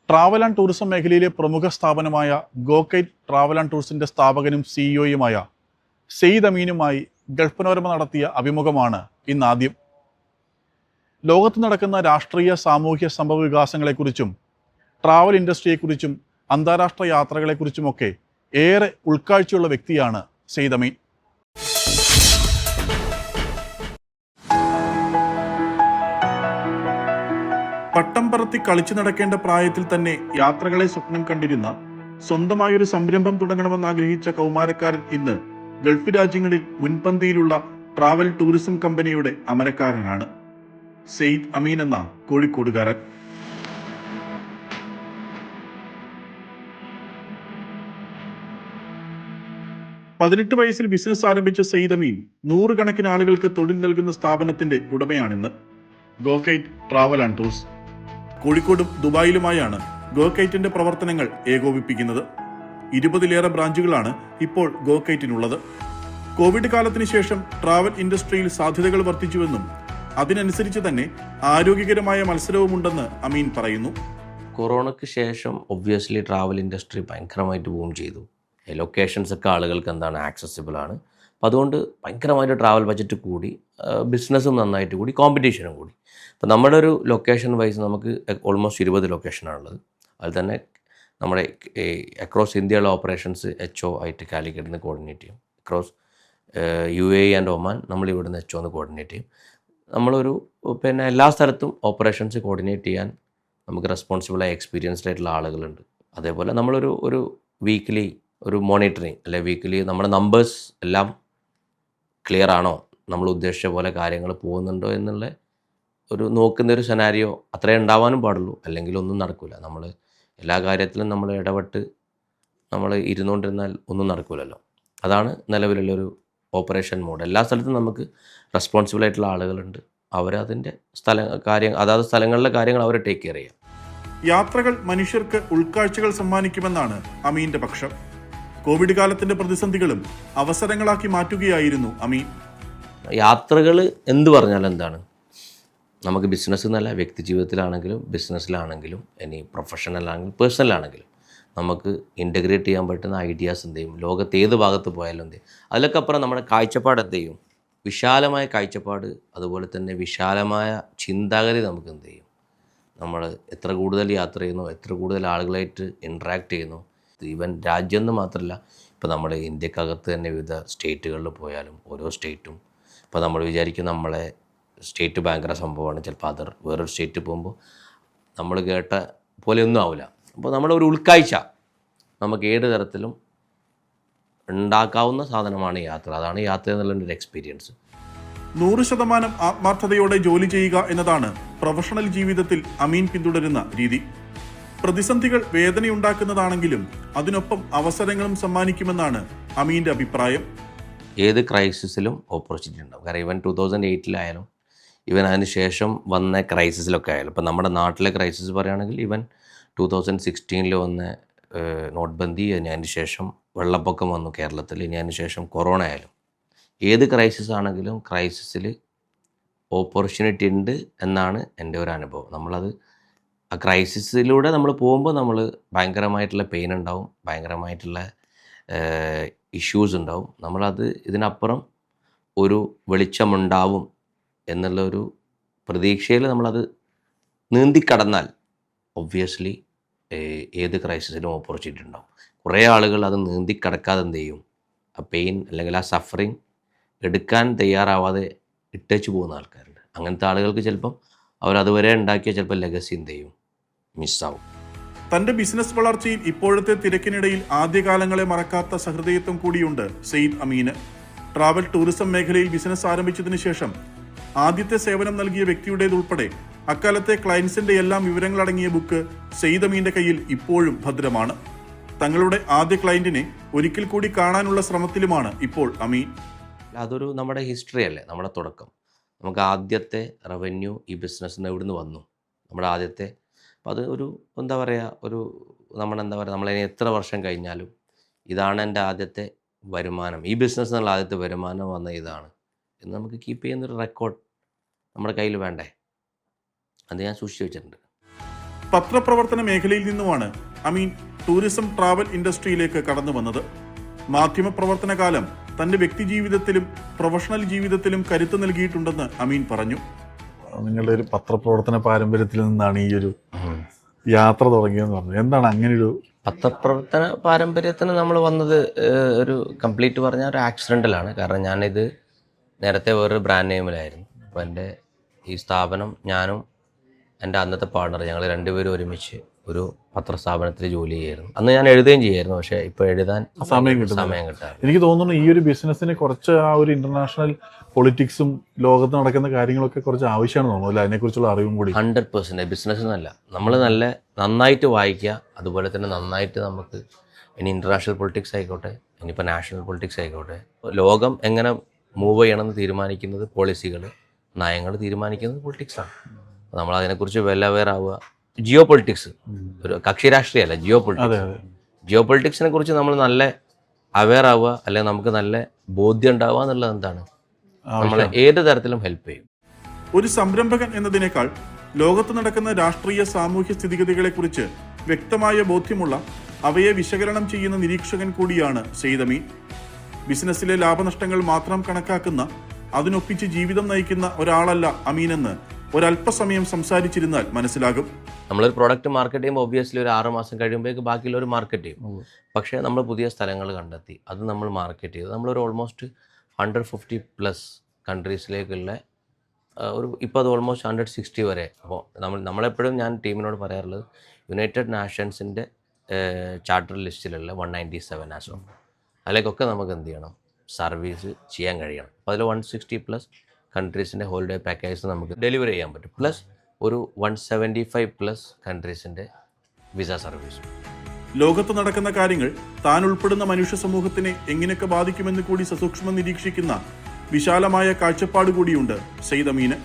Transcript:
Travel and tourism മേഖലയിലെ പ്രമുഖ സ്ഥാപനമായ ഗോകൈറ്റ് ട്രാവൽ ആൻഡ് ടൂറിസത്തിൻ്റെ സ്ഥാപകനും സിഇഒയുമായ സെയ്ദ് അമീനുമായി ഗൾഫ് മനോരമ നടത്തിയ അഭിമുഖമാണ് ഇന്നാദ്യം. ലോകത്ത് നടക്കുന്ന രാഷ്ട്രീയ സാമൂഹ്യ സംഭവ വികാസങ്ങളെക്കുറിച്ചും ട്രാവൽ ഇൻഡസ്ട്രിയെക്കുറിച്ചും അന്താരാഷ്ട്ര യാത്രകളെക്കുറിച്ചുമൊക്കെ ഏറെ ഉൾക്കാഴ്ചയുള്ള വ്യക്തിയാണ് സെയ്ദ് അമീൻ. പട്ടം പറത്തി കളിച്ചു നടക്കേണ്ട പ്രായത്തിൽ തന്നെ യാത്രകളെ സ്വപ്നം കണ്ടിരുന്ന, സ്വന്തമായൊരു സംരംഭം തുടങ്ങണമെന്ന് ആഗ്രഹിച്ച കൗമാരക്കാരൻ ഇന്ന് ഗൾഫ് രാജ്യങ്ങളിൽ മുൻപന്തിയിലുള്ള ട്രാവൽ ടൂറിസം കമ്പനിയുടെ അമരക്കാരനാണ്. സെയ്ദ് അമീൻ എന്ന കോഴിക്കോടുകാരൻ. പതിനെട്ട് വയസ്സിൽ ബിസിനസ് ആരംഭിച്ച സെയ്ദ് അമീൻ നൂറുകണക്കിന് ആളുകൾക്ക് തൊഴിൽ നൽകുന്ന സ്ഥാപനത്തിന്റെ ഉടമയാണിന്ന് ഗോകൈറ്റ് ട്രാവൽ ആൻഡ് ടൂർസ്. കോഴിക്കോടും ദുബായിലുമായാണ് ഗോകൈറ്റിന്റെ പ്രവർത്തനങ്ങൾ ഏകോപിപ്പിക്കുന്നത്. 20ലേറെ ബ്രാഞ്ചുകളാണ് ഇപ്പോൾ ഗോകൈറ്റിനുള്ളത്. കോവിഡ് കാലത്തിന് ശേഷം ട്രാവൽ ഇൻഡസ്ട്രിയിൽ സാധ്യതകൾ വർദ്ധിച്ചുവെന്നും അതിനനുസരിച്ച് തന്നെ ആരോഗ്യകരമായ മത്സരവുമുണ്ടെന്ന് അമീൻ പറയുന്നു. കൊറോണയ്ക്ക് ശേഷം ഒബ്വിയസ്ലി ട്രാവൽ ഇൻഡസ്ട്രി ഭയങ്കരമായിട്ട് ബൂം ചെയ്തു. ലൊക്കേഷൻസ് ഒക്കെ ആളുകൾക്ക് എന്താണ് ആക്സസിബിൾ ആണ്. അപ്പോൾ അതുകൊണ്ട് ഭയങ്കരമായിട്ട് ട്രാവൽ ബഡ്ജറ്റ് കൂടി, ബിസിനസ്സും നന്നായിട്ട് കൂടി, കോമ്പറ്റീഷനും കൂടി. അപ്പോൾ നമ്മുടെ ഒരു ലൊക്കേഷൻ വൈസ് നമുക്ക് ഓൾമോസ്റ്റ് 20 ലൊക്കേഷനാണുള്ളത്. അതിൽ തന്നെ നമ്മുടെ അക്രോസ് ഇന്ത്യയുള്ള ഓപ്പറേഷൻസ് HO ആയിട്ട് കാലിക്കറ്റിൽ നിന്ന് കോർഡിനേറ്റ് ചെയ്യും. അക്രോസ് UAE ആൻഡ് ഒമാൻ നമ്മൾ ഇവിടുന്ന് HO എന്ന് കോർഡിനേറ്റ് ചെയ്യും. നമ്മളൊരു എല്ലാ സ്ഥലത്തും ഓപ്പറേഷൻസ് കോർഡിനേറ്റ് ചെയ്യാൻ നമുക്ക് റെസ്പോൺസിബിളായ എക്സ്പീരിയൻസ്ഡ് ആയിട്ടുള്ള ആളുകളുണ്ട്. അതേപോലെ നമ്മളൊരു വീക്ക്ലി ഒരു മോണിറ്ററിങ് വീക്ക്ലി നമ്മുടെ നമ്പേഴ്സ് എല്ലാം ക്ലിയർ ആണോ, നമ്മൾ ഉദ്ദേശിച്ച പോലെ കാര്യങ്ങൾ പോകുന്നുണ്ടോ എന്നുള്ള ഒരു നോക്കുന്നൊരു സെനാരിയോ അത്രേ ഉണ്ടാവാനും പാടുള്ളൂ. അല്ലെങ്കിൽ ഒന്നും നടക്കില്ല. നമ്മൾ എല്ലാ കാര്യത്തിലും നമ്മൾ ഇടപെട്ട് നമ്മൾ ഇരുന്നുകൊണ്ടിരുന്നാൽ ഒന്നും നടക്കില്ലല്ലോ. അതാണ് നിലവിലുള്ളൊരു ഓപ്പറേഷൻ മോഡ്. എല്ലാ സ്ഥലത്തും നമുക്ക് റെസ്പോൺസിബിൾ ആയിട്ടുള്ള ആളുകളുണ്ട്. അവരതിൻ്റെ അതാത് സ്ഥലങ്ങളിലെ കാര്യങ്ങൾ അവർ ടേക്ക് കെയർ ചെയ്യാം. യാത്രകൾ മനുഷ്യർക്ക് ഉൾക്കാഴ്ചകൾ സമ്മാനിക്കുമെന്നാണ് അമീന്റെ പക്ഷം. കോവിഡ് കാലത്തിന്റെ പ്രതിസന്ധികളും അവസരങ്ങളാക്കി മാറ്റുകയായിരുന്നു അമീൻ. യാത്രകൾ എന്ത് പറഞ്ഞാലും എന്താണ്, നമുക്ക് ബിസിനസ് എന്നല്ല, വ്യക്തി ജീവിതത്തിലാണെങ്കിലും ബിസിനസ്സിലാണെങ്കിലും ഇനി പ്രൊഫഷണലാണെങ്കിലും പേഴ്സണലാണെങ്കിലും നമുക്ക് ഇൻ്റഗ്രേറ്റ് ചെയ്യാൻ പറ്റുന്ന ഐഡിയാസ് എന്ത് ചെയ്യും, ലോകത്ത് ഏത് ഭാഗത്ത് പോയാലും എന്ത് ചെയ്യും, അതിലൊക്കെ അപ്പുറം നമ്മുടെ കാഴ്ചപ്പാട് എന്ത് ചെയ്യും, വിശാലമായ കാഴ്ചപ്പാട്, അതുപോലെ തന്നെ വിശാലമായ ചിന്താഗതി നമുക്ക് എന്ത് ചെയ്യും. നമ്മൾ എത്ര കൂടുതൽ യാത്ര ചെയ്യുന്നു, എത്ര കൂടുതൽ ആളുകളായിട്ട് ഇൻട്രാക്ട് ചെയ്യുന്നു, ഈവൻ രാജ്യം എന്ന് മാത്രമല്ല, ഇപ്പോൾ നമ്മൾ ഇന്ത്യക്കകത്ത് തന്നെ വിവിധ സ്റ്റേറ്റുകളിൽ പോയാലും ഓരോ സ്റ്റേറ്റും ഇപ്പോൾ നമ്മൾ വിചാരിക്കും നമ്മളെ സ്റ്റേറ്റ് ഭയങ്കര സംഭവമാണ്, ചിലപ്പോൾ വേറൊരു സ്റ്റേറ്റ് പോകുമ്പോൾ നമ്മൾ കേട്ട പോലെയൊന്നും ആവില്ല. അപ്പോൾ നമ്മുടെ ഒരു ഉൾക്കാഴ്ച നമുക്ക് ഏത് തരത്തിലും ഉണ്ടാക്കാവുന്ന സാധനമാണ് യാത്ര. അതാണ് യാത്ര എന്നുള്ളൊരു എക്സ്പീരിയൻസ്. 100% ആത്മാർത്ഥതയോടെ ജോലി ചെയ്യുക എന്നതാണ് പ്രൊഫഷണൽ ജീവിതത്തിൽ അമീൻ പിന്തുടരുന്ന രീതി. പ്രതിസന്ധികൾ വേദനയുണ്ടാക്കുന്നതാണെങ്കിലും അതിനൊപ്പം അവസരങ്ങളും സമ്മാനിക്കുമെന്നാണ് അമീന്റെ അഭിപ്രായം. ഏത് ക്രൈസിസിലും ഓപ്പർച്യൂണിറ്റി ഉണ്ടാവും. കാരണം ഈവൻ 2008 ഈവൻ അതിന് ശേഷം വന്ന ക്രൈസിസിലൊക്കെ ആയാലും, ഇപ്പോൾ നമ്മുടെ നാട്ടിലെ ക്രൈസിസ് പറയുകയാണെങ്കിൽ ഈവൻ 2016 വന്ന നോട്ട്ബന്ദി, ഇനി അതിന് ശേഷം വെള്ളപ്പൊക്കം വന്നു കേരളത്തിൽ, ഇനി അതിന് ശേഷം കൊറോണ ആയാലും, ഏത് ക്രൈസിസ് ആണെങ്കിലും ക്രൈസിസിൽ ഓപ്പർച്യൂണിറ്റി ഉണ്ട് എന്നാണ് എൻ്റെ ഒരു അനുഭവം. നമ്മളത് ആ ക്രൈസിസിലൂടെ നമ്മൾ പോകുമ്പോൾ നമ്മൾ ഭയങ്കരമായിട്ടുള്ള പെയിൻ ഉണ്ടാവും, ഭയങ്കരമായിട്ടുള്ള ഇഷ്യൂസ് ഉണ്ടാവും. നമ്മളത് ഇതിനപ്പുറം ഒരു വെളിച്ചമുണ്ടാവും എന്നുള്ളൊരു പ്രതീക്ഷയിൽ നമ്മളത് നീന്തിക്കടന്നാൽ ഒബ്വിയസ്ലി ഏത് ക്രൈസിസിലും ഓപ്പർച്യൂണിറ്റി ഉണ്ടാവും. കുറേ ആളുകൾ അത് നീന്തിക്കടക്കാതെ എന്ത് ചെയ്യും, ആ പെയിൻ അല്ലെങ്കിൽ ആ സഫറിങ് എടുക്കാൻ തയ്യാറാവാതെ ഇട്ടേച്ച് പോകുന്ന ആൾക്കാരുണ്ട്. അങ്ങനത്തെ ആളുകൾക്ക് ചിലപ്പം അവരതുവരെ ഉണ്ടാക്കിയ ചിലപ്പോൾ ലെഗസി എന്ത് ചെയ്യും, മിസ്സാവും. തന്റെ ബിസിനസ് വളർച്ചയിൽ ഇപ്പോഴത്തെ തിരക്കിനിടയിൽ ആദ്യകാലങ്ങളെ മറക്കാത്ത സഹൃദയത്വം കൂടിയുണ്ട് സെയ്ദ് അമീന്. ട്രാവൽ ടൂറിസം മേഖലയിൽ ബിസിനസ് ആരംഭിച്ചതിന് ശേഷം ആദ്യത്തെ സേവനം നൽകിയ വ്യക്തിയുടേതുൾപ്പെടെ അക്കാലത്തെ ക്ലയൻസിന്റെ എല്ലാം വിവരങ്ങളടങ്ങിയ ബുക്ക് സെയ്ദ് അമീന്റെ കയ്യിൽ ഇപ്പോഴും ഭദ്രമാണ്. തങ്ങളുടെ ആദ്യ ക്ലയന്റിനെ ഒരിക്കൽ കൂടി കാണാനുള്ള ശ്രമത്തിലുമാണ് ഇപ്പോൾ അമീൻ. അതൊരു നമ്മുടെ ഹിസ്റ്ററി അല്ലേ, നമ്മുടെ തുടക്കം. നമുക്ക് ആദ്യത്തെ റവന്യൂ ഈ ബിസിനസ്സിന് എവിടുന്ന് വന്നു, നമ്മുടെ ആദ്യത്തെ. അപ്പോൾ അത് നമ്മളതിന് എത്ര വർഷം കഴിഞ്ഞാലും ഇതാണ് എൻ്റെ ആദ്യത്തെ വരുമാനം, ഈ ബിസിനസ് എന്നുള്ള ആദ്യത്തെ വരുമാനം വന്ന ഇതാണ് എന്ന് നമുക്ക് കീപ്പ് ചെയ്യുന്നൊരു റെക്കോർഡ് നമ്മുടെ കയ്യിൽ വേണ്ടേ. അത് ഞാൻ സൂക്ഷിച്ച് വെച്ചിട്ടുണ്ട്. പത്രപ്രവർത്തന മേഖലയിൽ നിന്നുമാണ് അമീൻ ടൂറിസം ട്രാവൽ ഇൻഡസ്ട്രിയിലേക്ക് കടന്നു വന്നത്. മാധ്യമപ്രവർത്തന കാലം തന്റെ വ്യക്തിജീവിതത്തിലും പ്രൊഫഷണൽ ജീവിതത്തിലും കരുത്ത് നൽകിയിട്ടുണ്ടെന്ന് അമീൻ പറഞ്ഞു. നിങ്ങളുടെ ഒരു പത്രപ്രവർത്തന പാരമ്പര്യത്തിൽ നിന്നാണ് ഈ ഒരു യാത്ര തുടങ്ങിയതെന്ന് പറഞ്ഞു. എന്താണ് അങ്ങനെ ഒരു പത്രപ്രവർത്തന പാരമ്പര്യത്തിന് നമ്മൾ വന്നത് ഒരു കംപ്ലീറ്റ് പറഞ്ഞാൽ ഒരു ആക്സിഡൻ്റലാണ്. കാരണം ഞാനിത് നേരത്തെ വേറൊരു ബ്രാൻഡ് നെയിമിലായിരുന്നു. അപ്പോൾ എൻ്റെ ഈ സ്ഥാപനം ഞാനും എൻ്റെ അന്നത്തെ പാർട്ണർ ഞങ്ങൾ രണ്ടുപേരും ഒരുമിച്ച് ഒരു പത്രസ്ഥാപനത്തിൽ ജോലി ചെയ്യായിരുന്നു. അന്ന് ഞാൻ എഴുതുകയും ചെയ്യായിരുന്നു, പക്ഷേ ഇപ്പോൾ എഴുതാൻ സമയം കിട്ടാറ്. എനിക്ക് തോന്നുന്നു ഈ ഒരു ബിസിനസ്സിന് കുറച്ച് ആ ഒരു ഇന്റർനാഷണൽ പൊളിറ്റിക്സും ലോകത്ത് നടക്കുന്ന കാര്യങ്ങളൊക്കെ കുറച്ച് ആവശ്യമാണ് തോന്നുന്നു അല്ലേ? അതിനെക്കുറിച്ചുള്ള അറിവും കൂടി 100% ബിസിനസ്സിനല്ല, നമ്മൾ നന്നായിട്ട് വായിക്കുക. അതുപോലെ തന്നെ നന്നായിട്ട് നമുക്ക് ഇനി ഇൻ്റർനാഷണൽ പൊളിറ്റിക്സ് ആയിക്കോട്ടെ, ഇനിയിപ്പോൾ നാഷണൽ പൊളിറ്റിക്സ് ആയിക്കോട്ടെ, ലോകം എങ്ങനെ മൂവ് ചെയ്യണമെന്ന് തീരുമാനിക്കുന്നത് പോളിസികൾ, നയങ്ങൾ തീരുമാനിക്കുന്നത് പൊളിറ്റിക്സാണ്. നമ്മൾ അതിനെക്കുറിച്ച് വെൽ അവെയർ ആവുക. ജിയോ പൊളിറ്റിക്സ് ഒരു കക്ഷി രാഷ്ട്രീയമല്ല, ജിയോ പൊളിറ്റിക്സിനെ കുറിച്ച് നമ്മൾ നല്ല അവെയർ ആവുക, അല്ലെങ്കിൽ നമുക്ക് നല്ല ബോധ്യം ഉണ്ടാവുക എന്നുള്ളത് എന്താണ് നമ്മളെ ഏത് തരത്തിലും ഹെൽപ്പ് ചെയ്യും. ഒരു സംരംഭകൻ എന്നതിനേക്കാൾ ലോകത്ത് നടക്കുന്ന രാഷ്ട്രീയ സാമൂഹ്യ സ്ഥിതിഗതികളെക്കുറിച്ച് വ്യക്തമായ ബോധ്യമുള്ള, അവയെ വിശകലനം ചെയ്യുന്ന നിരീക്ഷകൻ കൂടിയാണ് സെയ്ദ് അമീൻ. ബിസിനസ്സിലെ ലാഭനഷ്ടങ്ങൾ മാത്രം കണക്കാക്കുന്ന, അതിനൊപ്പിച്ച് ജീവിതം നയിക്കുന്ന ഒരാളല്ല അമീനെന്ന് ഒരല്പസമയം സംസാരിച്ചിരുന്നാൽ മനസ്സിലാകും. നമ്മളൊരു പ്രോഡക്റ്റ് മാർക്കറ്റ് ചെയ്യുമ്പോൾ ഒബ്വിയസ്ലി ഒരു 6 മാസം കഴിയുമ്പോഴേക്ക് ബാക്കിയുള്ളവർ മാർക്കറ്റ് ചെയ്യും. പക്ഷേ നമ്മൾ പുതിയ സ്ഥലങ്ങൾ കണ്ടെത്തി അത് നമ്മൾ മാർക്കറ്റ് ചെയ്തു. നമ്മളൊരു ഓൾമോസ്റ്റ് 150+ കൺട്രീസിലേക്കുള്ള ഇപ്പോൾ അത് ഓൾമോസ്റ്റ് 160 വരെ. അപ്പോൾ നമ്മളെപ്പോഴും ഞാൻ ടീമിനോട് പറയാറുള്ളത്, യുണൈറ്റഡ് നാഷൻസിൻ്റെ ചാർട്ടർ ലിസ്റ്റിലുള്ള 197 ആസോ അതിലേക്കൊക്കെ നമുക്ക് എന്ത് ചെയ്യണം, സർവീസ് ചെയ്യാൻ കഴിയണം. അപ്പോൾ അതിൽ 160+ കൺട്രീസിൻ്റെ ഹോളിഡേ പാക്കേജ് നമുക്ക് ഡെലിവറി ചെയ്യാൻ പറ്റും. പ്ലസ് ഒരു 175+ കൺട്രീസിൻ്റെ വിസ സർവീസ്. ലോകത്ത് നടക്കുന്ന കാര്യങ്ങൾ താൻ ഉൾപ്പെടുന്ന മനുഷ്യ സമൂഹത്തിനെ എങ്ങനെയൊക്കെ ബാധിക്കുമെന്ന് കൂടി സസൂക്ഷ്മം നിരീക്ഷിക്കുന്ന വിശാലമായ കാഴ്ചപ്പാട് കൂടിയുണ്ട് സെയ്ദ് അമീന്.